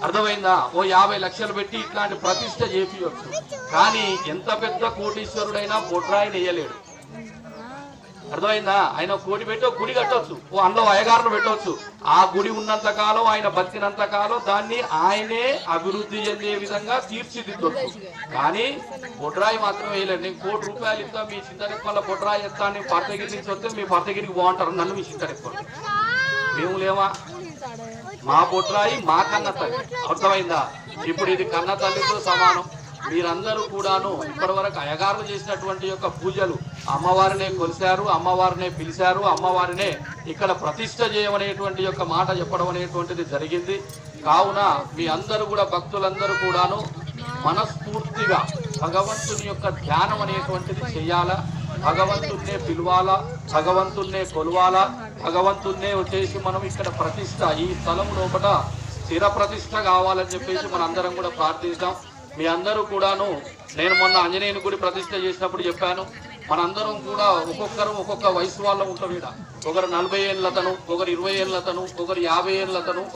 అర్థమైందా? ఓ 50 లక్షలు పెట్టి ఇట్లాంటి ప్రతిష్ట చేపియొచ్చు. కానీ ఎంత పెద్ద కోటీశ్వరుడైనా బొడ్రాయిని వేయలేడు. అర్థమైందా? ఆయన కోటి పెట్టి ఒక గుడి కట్టవచ్చు, ఓ అందులో అయ్యగారులు పెట్టవచ్చు. ఆ గుడి ఉన్నంత కాలం, ఆయన బతికినంత కాలం దాన్ని ఆయనే అభివృద్ధి చెందే విధంగా తీర్చిదిద్దొచ్చు. కానీ బొడ్రాయి మాత్రం వేయలేడు. నేను ₹1,00,00,000 ఇస్తా, మీ చింతనెక్కల బొడ్రాయి ఎత్తా, నేను పర్తగిరి నుంచి వస్తే మీ పర్తగిరికి బాగుంటారు, నన్ను మీ చింతనెక్కలు మేము లేవా? మా బొడ్రాయి మా కన్న తల్లి. అర్థమైందా? ఇప్పుడు ఇది కన్న తల్లితో సమానం. మీరందరూ కూడాను ఇప్పటి వరకు అయ్యగారులు చేసినటువంటి యొక్క పూజలు అమ్మవారినే కొలిశారు, అమ్మవారినే పిలిచారు, అమ్మవారినే ఇక్కడ ప్రతిష్ట చేయమనేటువంటి యొక్క మాట చెప్పడం అనేటువంటిది జరిగింది. కావున మీ అందరూ కూడా భక్తులందరూ కూడాను మనస్ఫూర్తిగా భగవంతుని యొక్క ధ్యానం అనేటువంటిది చేయాలా, భగవంతున్నే పిలవాలా, భగవంతున్నే కొలవాలా, భగవంతున్నే వచ్చేసి మనం ఇక్కడ ప్రతిష్ట ఈ స్థలం లోపల స్థిర ప్రతిష్ట కావాలని చెప్పేసి మనందరం కూడా ప్రార్థిస్తాం. మీ అందరూ కూడాను నేను మొన్న ఆంజనేయుని గుడి ప్రతిష్ట చేసినప్పుడు చెప్పాను, మనందరం కూడా ఒక్కొక్కరు ఒక్కొక్క వయసు వాళ్ళ ఉంటాం. ఇక్కడ ఒకరు 40 ఏళ్ళతను, ఒకరు 20 ఏళ్ళతను, ఒకరు 50 ఏళ్ళతను.